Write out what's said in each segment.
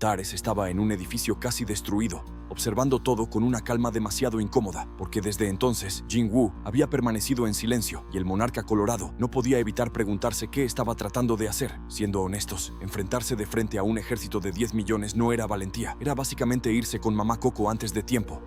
Antares estaba en un edificio casi destruido, observando todo con una calma demasiado incómoda, porque desde entonces Jin-Woo había permanecido en silencio y el monarca colorado no podía evitar preguntarse qué estaba tratando de hacer. Siendo honestos, enfrentarse de frente a un ejército de 10 millones no era valentía, era básicamente irse con mamá Coco antes de tiempo.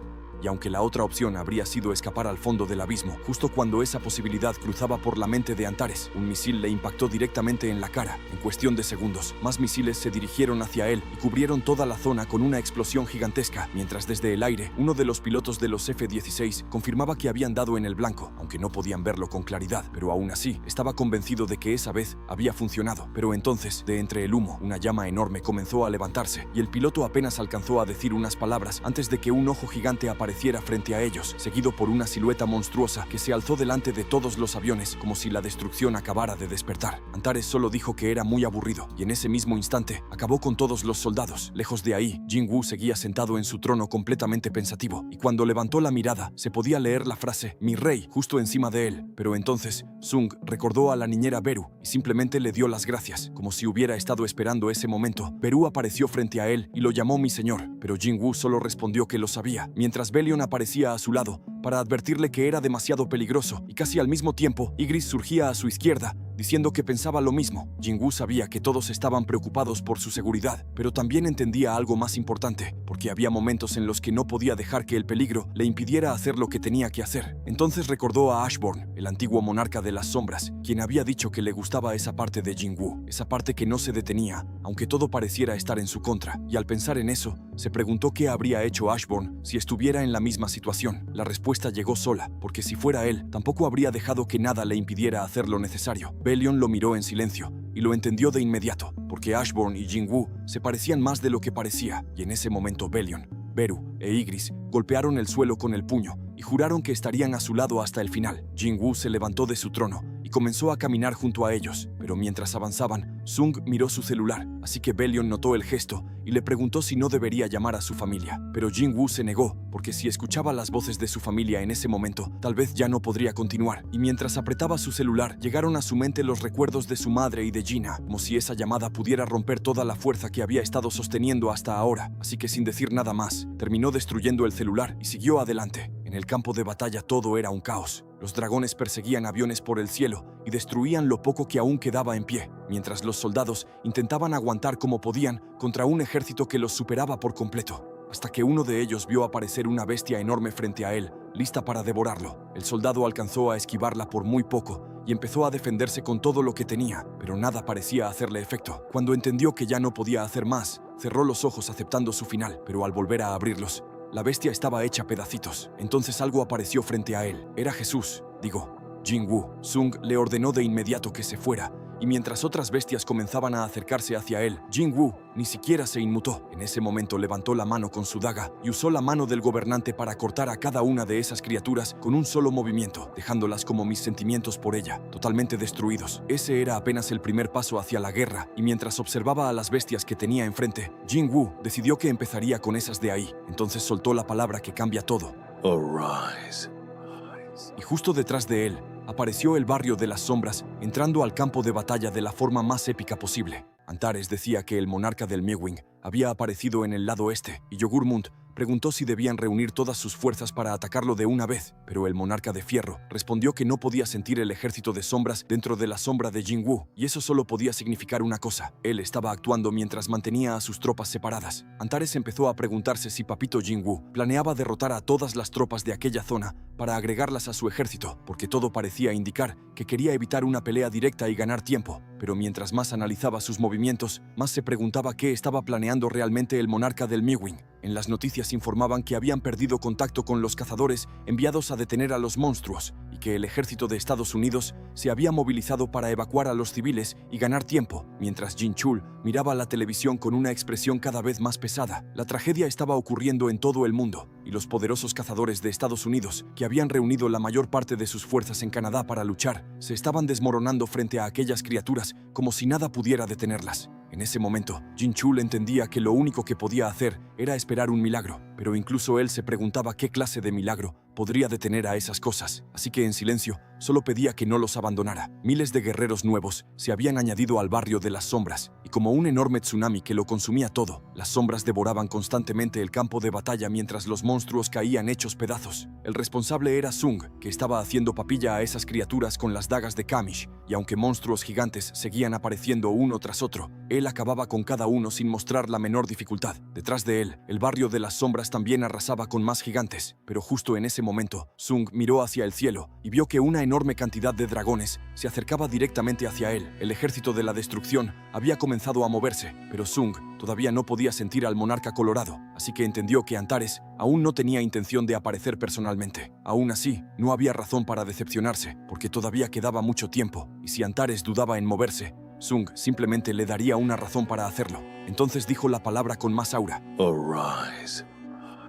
Y aunque la otra opción habría sido escapar al fondo del abismo, justo cuando esa posibilidad cruzaba por la mente de Antares, un misil le impactó directamente en la cara. En cuestión de segundos, más misiles se dirigieron hacia él y cubrieron toda la zona con una explosión gigantesca, mientras desde el aire, uno de los pilotos de los F-16 confirmaba que habían dado en el blanco, aunque no podían verlo con claridad, pero aún así, estaba convencido de que esa vez había funcionado. Pero entonces, de entre el humo, una llama enorme comenzó a levantarse, y el piloto apenas alcanzó a decir unas palabras antes de que un ojo gigante apareciera frente a ellos, seguido por una silueta monstruosa que se alzó delante de todos los aviones como si la destrucción acabara de despertar. Antares solo dijo que era muy aburrido, y en ese mismo instante acabó con todos los soldados. Lejos de ahí, Jin-Woo seguía sentado en su trono completamente pensativo, y cuando levantó la mirada, se podía leer la frase «Mi rey» justo encima de él. Pero entonces, Sung recordó a la niñera Beru y simplemente le dio las gracias, como si hubiera estado esperando ese momento. Beru apareció frente a él y lo llamó mi señor, pero Jin-Woo solo respondió que lo sabía, mientras Belion aparecía a su lado para advertirle que era demasiado peligroso, y casi al mismo tiempo, Ygritte surgía a su izquierda, diciendo que pensaba lo mismo. Jin-Woo sabía que todos estaban preocupados por su seguridad, pero también entendía algo más importante, porque había momentos en los que no podía dejar que el peligro le impidiera hacer lo que tenía que hacer. Entonces recordó a Ashborn, el antiguo monarca de las sombras, quien había dicho que le gustaba esa parte de Jin-Woo, esa parte que no se detenía, aunque todo pareciera estar en su contra, y al pensar en eso, se preguntó qué habría hecho Ashborn si estuviera en la misma situación. La respuesta llegó sola, porque si fuera él, tampoco habría dejado que nada le impidiera hacer lo necesario. Belion lo miró en silencio, y lo entendió de inmediato, porque Ashborn y Jin-Woo se parecían más de lo que parecía, y en ese momento Belion, Beru e Ygritte golpearon el suelo con el puño y juraron que estarían a su lado hasta el final. Jin-Woo se levantó de su trono y comenzó a caminar junto a ellos, pero mientras avanzaban, Sung miró su celular, así que Belion notó el gesto y le preguntó si no debería llamar a su familia. Pero Jin-Woo se negó, porque si escuchaba las voces de su familia en ese momento, tal vez ya no podría continuar. Y mientras apretaba su celular, llegaron a su mente los recuerdos de su madre y de Gina, como si esa llamada pudiera romper toda la fuerza que había estado sosteniendo hasta ahora. Así que sin decir nada más, terminó destruyendo el celular y siguió adelante. En el campo de batalla todo era un caos. Los dragones perseguían aviones por el cielo y destruían lo poco que aún quedaba en pie, mientras los soldados intentaban aguantar como podían contra un ejército que los superaba por completo, hasta que uno de ellos vio aparecer una bestia enorme frente a él, lista para devorarlo. El soldado alcanzó a esquivarla por muy poco y empezó a defenderse con todo lo que tenía, pero nada parecía hacerle efecto. Cuando entendió que ya no podía hacer más, cerró los ojos aceptando su final, pero al volver a abrirlos, la bestia estaba hecha pedacitos. Entonces algo apareció frente a él. Era Jesús, Jin-Woo. Sung le ordenó de inmediato que se fuera, y mientras otras bestias comenzaban a acercarse hacia él, Jin-Woo ni siquiera se inmutó. En ese momento levantó la mano con su daga y usó la mano del gobernante para cortar a cada una de esas criaturas con un solo movimiento, dejándolas como mis sentimientos por ella, totalmente destruidos. Ese era apenas el primer paso hacia la guerra, y mientras observaba a las bestias que tenía enfrente, Jin-Woo decidió que empezaría con esas de ahí. Entonces soltó la palabra que cambia todo. Arise. Y justo detrás de él, apareció el barrio de las sombras, entrando al campo de batalla de la forma más épica posible. Antares decía que el monarca del Mewing había aparecido en el lado este, y Yogurmund preguntó si debían reunir todas sus fuerzas para atacarlo de una vez, pero el monarca de Fierro respondió que no podía sentir el ejército de sombras dentro de la sombra de Jin-Woo, y eso solo podía significar una cosa: él estaba actuando mientras mantenía a sus tropas separadas. Antares empezó a preguntarse si Papito Jin-Woo planeaba derrotar a todas las tropas de aquella zona para agregarlas a su ejército, porque todo parecía indicar que quería evitar una pelea directa y ganar tiempo. Pero mientras más analizaba sus movimientos, más se preguntaba qué estaba planeando realmente el monarca del Mewing. En las noticias informaban que habían perdido contacto con los cazadores enviados a detener a los monstruos, y que el ejército de Estados Unidos se había movilizado para evacuar a los civiles y ganar tiempo, mientras Jin-Chul miraba la televisión con una expresión cada vez más pesada. La tragedia estaba ocurriendo en todo el mundo, y los poderosos cazadores de Estados Unidos, que habían reunido la mayor parte de sus fuerzas en Canadá para luchar, se estaban desmoronando frente a aquellas criaturas como si nada pudiera detenerlas. En ese momento, Jin-Chul entendía que lo único que podía hacer era esperar un milagro, pero incluso él se preguntaba qué clase de milagro podría detener a esas cosas. Así que en silencio, solo pedía que no los abandonara. Miles de guerreros nuevos se habían añadido al barrio de las sombras, y como un enorme tsunami que lo consumía todo, las sombras devoraban constantemente el campo de batalla mientras los monstruos caían hechos pedazos. El responsable era Sung, que estaba haciendo papilla a esas criaturas con las dagas de Kamish, y aunque monstruos gigantes seguían apareciendo uno tras otro, él acababa con cada uno sin mostrar la menor dificultad. Detrás de él, el barrio de las sombras también arrasaba con más gigantes, pero justo en ese momento, Sung miró hacia el cielo y vio que una enorme cantidad de dragones se acercaba directamente hacia él. El ejército de la destrucción había comenzado a moverse, pero Sung todavía no podía sentir al monarca colorado, así que entendió que Antares aún no tenía intención de aparecer personalmente. Aún así, no había razón para decepcionarse, porque todavía quedaba mucho tiempo, y si Antares dudaba en moverse, Sung simplemente le daría una razón para hacerlo. Entonces dijo la palabra con más aura. Arise.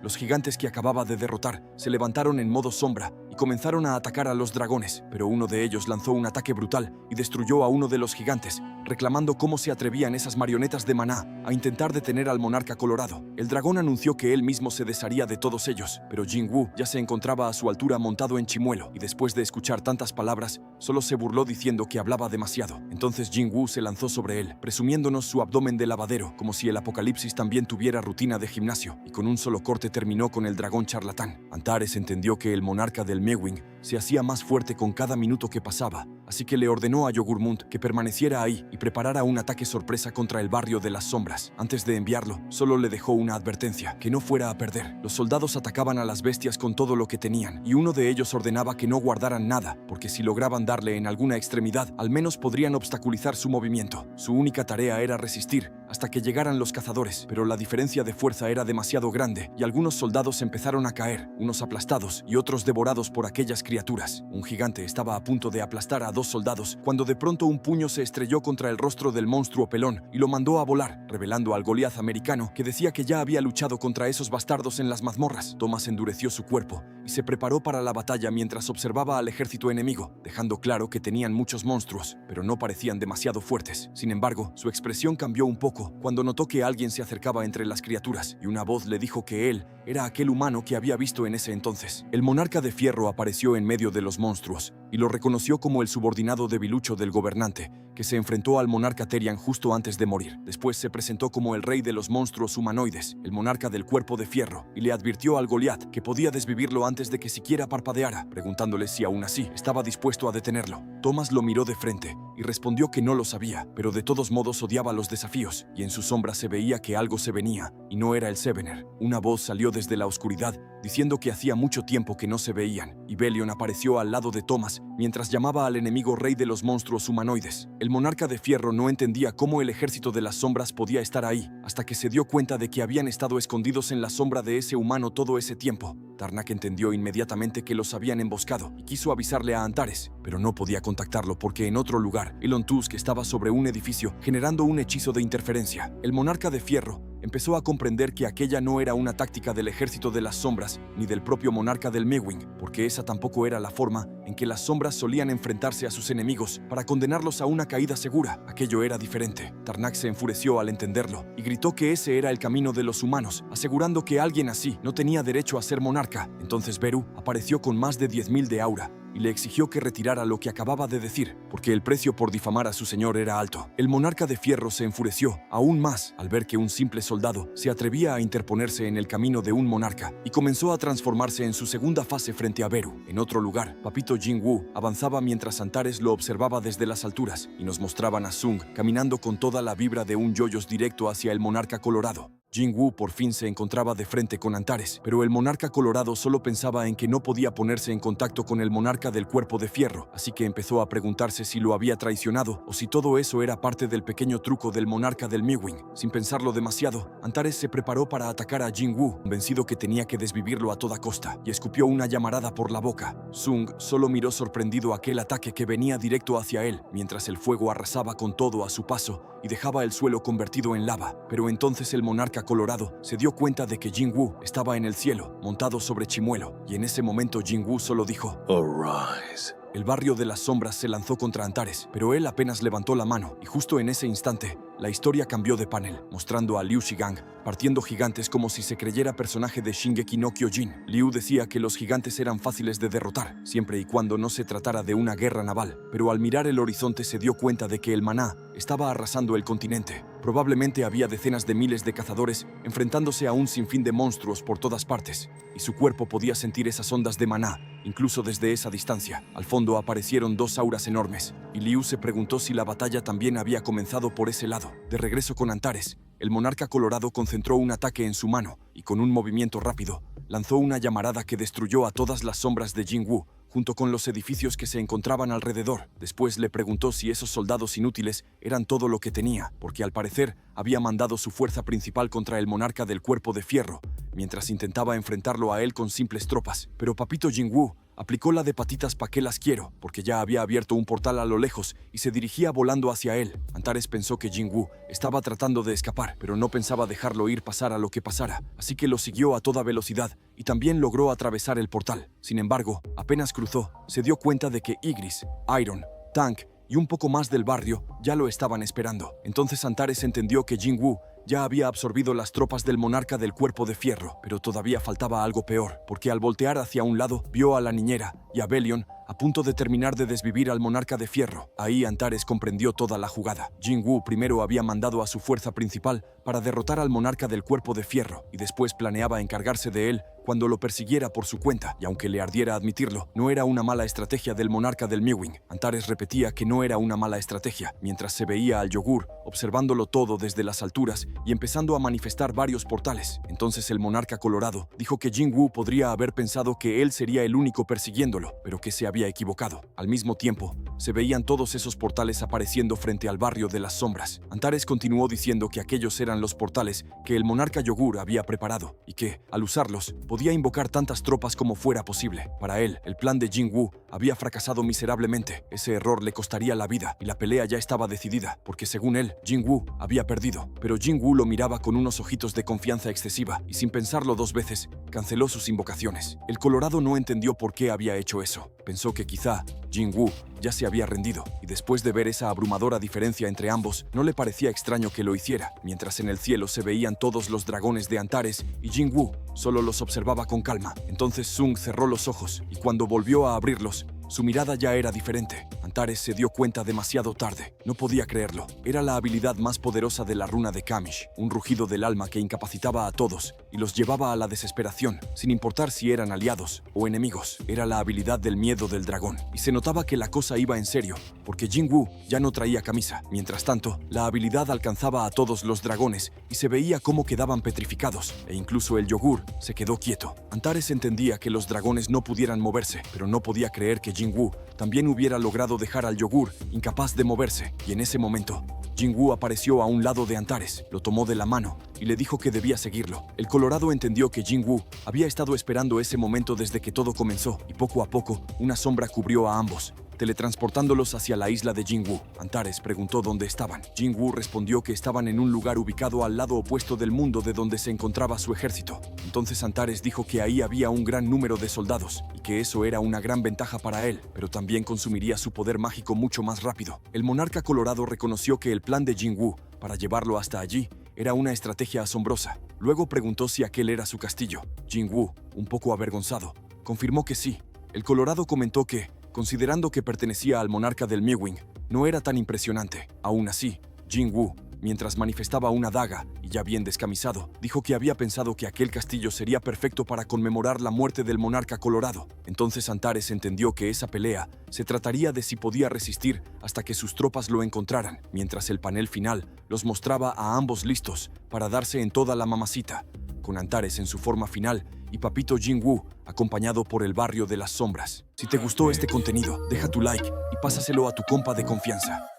Los gigantes que acababa de derrotar se levantaron en modo sombra y comenzaron a atacar a los dragones, pero uno de ellos lanzó un ataque brutal y destruyó a uno de los gigantes, reclamando cómo se atrevían esas marionetas de maná a intentar detener al monarca colorado. El dragón anunció que él mismo se desharía de todos ellos, pero Jing-Wu ya se encontraba a su altura montado en Chimuelo, y después de escuchar tantas palabras, solo se burló diciendo que hablaba demasiado. Entonces Jing-Wu se lanzó sobre él, presumiéndonos su abdomen de lavadero, como si el apocalipsis también tuviera rutina de gimnasio, y con un solo corte terminó con el dragón charlatán. Antares entendió que el monarca del Mewing se hacía más fuerte con cada minuto que pasaba, así que le ordenó a Yogurmund que permaneciera ahí y preparara un ataque sorpresa contra el barrio de las sombras. Antes de enviarlo, solo le dejó una advertencia, que no fuera a perder. Los soldados atacaban a las bestias con todo lo que tenían, y uno de ellos ordenaba que no guardaran nada, porque si lograban darle en alguna extremidad, al menos podrían obstaculizar su movimiento. Su única tarea era resistir hasta que llegaran los cazadores, pero la diferencia de fuerza era demasiado grande, y algunos soldados empezaron a caer, unos aplastados y otros devorados por aquellas criaturas. Un gigante estaba a punto de aplastar a 2 soldados cuando de pronto un puño se estrelló contra el rostro del monstruo pelón y lo mandó a volar, revelando al Goliath americano que decía que ya había luchado contra esos bastardos en las mazmorras. Thomas endureció su cuerpo y se preparó para la batalla mientras observaba al ejército enemigo, dejando claro que tenían muchos monstruos, pero no parecían demasiado fuertes. Sin embargo, su expresión cambió un poco cuando notó que alguien se acercaba entre las criaturas, y una voz le dijo que él era aquel humano que había visto en ese entonces. El monarca de fierro apareció en medio de los monstruos y lo reconoció como el subordinado debilucho del gobernante, que se enfrentó al monarca Terian justo antes de morir. Después se presentó como el rey de los monstruos humanoides, el monarca del cuerpo de fierro, y le advirtió al Goliath que podía desvivirlo antes de que siquiera parpadeara, preguntándole si aún así estaba dispuesto a detenerlo. Thomas lo miró de frente y respondió que no lo sabía, pero de todos modos odiaba los desafíos, y en su sombra se veía que algo se venía, y no era el Sevener. Una voz salió desde la oscuridad, diciendo que hacía mucho tiempo que no se veían, y Belion apareció al lado de Thomas mientras llamaba al enemigo rey de los monstruos humanoides. El monarca de fierro no entendía cómo el ejército de las sombras podía estar ahí, hasta que se dio cuenta de que habían estado escondidos en la sombra de ese humano todo ese tiempo. Tarnak entendió inmediatamente que los habían emboscado y quiso avisarle a Antares, pero no podía contactarlo porque en otro lugar, Elon Tusk estaba sobre un edificio generando un hechizo de interferencia. El monarca de fierro empezó a comprender que aquella no era una táctica del ejército de las sombras ni del propio monarca del Mewing, porque esa tampoco era la forma en que las sombras solían enfrentarse a sus enemigos para condenarlos a una caída segura. Aquello era diferente. Tarnak se enfureció al entenderlo y gritó que ese era el camino de los humanos, asegurando que alguien así no tenía derecho a ser monarca. Entonces Beru apareció con más de 10.000 de aura y le exigió que retirara lo que acababa de decir, porque el precio por difamar a su señor era alto. El monarca de fierro se enfureció aún más al ver que un simple soldado se atrevía a interponerse en el camino de un monarca y comenzó a transformarse en su segunda fase frente a Beru. En otro lugar, Papito Jing-Wu avanzaba mientras Antares lo observaba desde las alturas y nos mostraban a Sung caminando con toda la vibra de un yoyos directo hacia el monarca colorado. Jing-Wu por fin se encontraba de frente con Antares, pero el monarca colorado solo pensaba en que no podía ponerse en contacto con el monarca del cuerpo de fierro, así que empezó a preguntarse si lo había traicionado o si todo eso era parte del pequeño truco del monarca del Mewing. Sin pensarlo demasiado, Antares se preparó para atacar a Jing-Wu, convencido que tenía que desvivirlo a toda costa, y escupió una llamarada por la boca. Sung solo miró sorprendido aquel ataque que venía directo hacia él, mientras el fuego arrasaba con todo a su paso y dejaba el suelo convertido en lava. Pero entonces el monarca colorado se dio cuenta de que Jing-Wu estaba en el cielo, montado sobre Chimuelo, y en ese momento Jing-Wu solo dijo: Arise. El barrio de las sombras se lanzó contra Antares, pero él apenas levantó la mano, y justo en ese instante, la historia cambió de panel, mostrando a Liu Shigang partiendo gigantes como si se creyera personaje de Shingeki no Kyojin. Liu decía que los gigantes eran fáciles de derrotar, siempre y cuando no se tratara de una guerra naval, pero al mirar el horizonte se dio cuenta de que el maná estaba arrasando el continente. Probablemente había decenas de miles de cazadores enfrentándose a un sinfín de monstruos por todas partes, y su cuerpo podía sentir esas ondas de maná, incluso desde esa distancia. Al fondo aparecieron dos auras enormes, y Liu se preguntó si la batalla también había comenzado por ese lado. De regreso con Antares, el monarca colorado concentró un ataque en su mano, y con un movimiento rápido, lanzó una llamarada que destruyó a todas las sombras de Jinwoo, junto con los edificios que se encontraban alrededor. Después le preguntó si esos soldados inútiles eran todo lo que tenía, porque al parecer había mandado su fuerza principal contra el monarca del cuerpo de fierro, mientras intentaba enfrentarlo a él con simples tropas. Pero Papito Jinwoo aplicó la de patitas pa' qué las quiero, porque ya había abierto un portal a lo lejos y se dirigía volando hacia él. Antares pensó que Jinwoo estaba tratando de escapar, pero no pensaba dejarlo ir pasara lo que pasara, así que lo siguió a toda velocidad y también logró atravesar el portal. Sin embargo, apenas cruzó, se dio cuenta de que Ygritte, Iron, Tank y un poco más del barrio ya lo estaban esperando. Entonces Antares entendió que Jinwoo ya había absorbido las tropas del monarca del cuerpo de fierro, pero todavía faltaba algo peor, porque al voltear hacia un lado, vio a la niñera y a Belion a punto de terminar de desvivir al monarca de fierro. Ahí Antares comprendió toda la jugada. Jinwoo primero había mandado a su fuerza principal para derrotar al monarca del cuerpo de fierro, y después planeaba encargarse de él cuando lo persiguiera por su cuenta, y aunque le ardiera admitirlo, no era una mala estrategia del monarca del Mewing. Antares repetía que no era una mala estrategia, mientras se veía al yogur, observándolo todo desde las alturas y empezando a manifestar varios portales. Entonces el monarca colorado dijo que Jinwoo podría haber pensado que él sería el único persiguiéndolo, pero que se había equivocado. Al mismo tiempo, se veían todos esos portales apareciendo frente al barrio de las sombras. Antares continuó diciendo que aquellos eran los portales que el monarca yogur había preparado, y que, al usarlos, podía invocar tantas tropas como fuera posible. Para él, el plan de Jinwoo había fracasado miserablemente. Ese error le costaría la vida, y la pelea ya estaba decidida, porque según él, Jinwoo había perdido. Pero Jinwoo lo miraba con unos ojitos de confianza excesiva, y sin pensarlo dos veces, canceló sus invocaciones. El colorado no entendió por qué había hecho eso. Pensó que quizá Jinwoo ya se había rendido, y después de ver esa abrumadora diferencia entre ambos, no le parecía extraño que lo hiciera. Mientras en el cielo se veían todos los dragones de Antares, y Jinwoo solo los observaba con calma. Entonces Sung cerró los ojos, y cuando volvió a abrirlos, su mirada ya era diferente. Antares se dio cuenta demasiado tarde. No podía creerlo. Era la habilidad más poderosa de la runa de Kamish, un rugido del alma que incapacitaba a todos y los llevaba a la desesperación, sin importar si eran aliados o enemigos. Era la habilidad del miedo del dragón, y se notaba que la cosa iba en serio, porque Jinwoo ya no traía camisa. Mientras tanto, la habilidad alcanzaba a todos los dragones y se veía cómo quedaban petrificados, e incluso el yogur se quedó quieto. Antares entendía que los dragones no pudieran moverse, pero no podía creer que Jinwoo también hubiera logrado dejar al yogur incapaz de moverse, y en ese momento, Jinwoo apareció a un lado de Antares, lo tomó de la mano y le dijo que debía seguirlo. El colorado entendió que Jinwoo había estado esperando ese momento desde que todo comenzó, y poco a poco, una sombra cubrió a ambos, teletransportándolos hacia la isla de Jinwoo. Antares preguntó dónde estaban. Jinwoo respondió que estaban en un lugar ubicado al lado opuesto del mundo de donde se encontraba su ejército. Entonces Antares dijo que ahí había un gran número de soldados, y que eso era una gran ventaja para él, pero también consumiría su poder mágico mucho más rápido. El monarca colorado reconoció que el plan de Jinwoo para llevarlo hasta allí era una estrategia asombrosa. Luego preguntó si aquel era su castillo. Jinwoo, un poco avergonzado, confirmó que sí. El colorado comentó que, considerando que pertenecía al monarca del Mewing, no era tan impresionante. Aún así, Jinwoo, mientras manifestaba una daga y ya bien descamisado, dijo que había pensado que aquel castillo sería perfecto para conmemorar la muerte del monarca colorado. Entonces Antares entendió que esa pelea se trataría de si podía resistir hasta que sus tropas lo encontraran, mientras el panel final los mostraba a ambos listos para darse en toda la mamacita, con Antares en su forma final y Papito Jinwoo acompañado por el barrio de las sombras. Si te gustó este contenido, deja tu like y pásaselo a tu compa de confianza.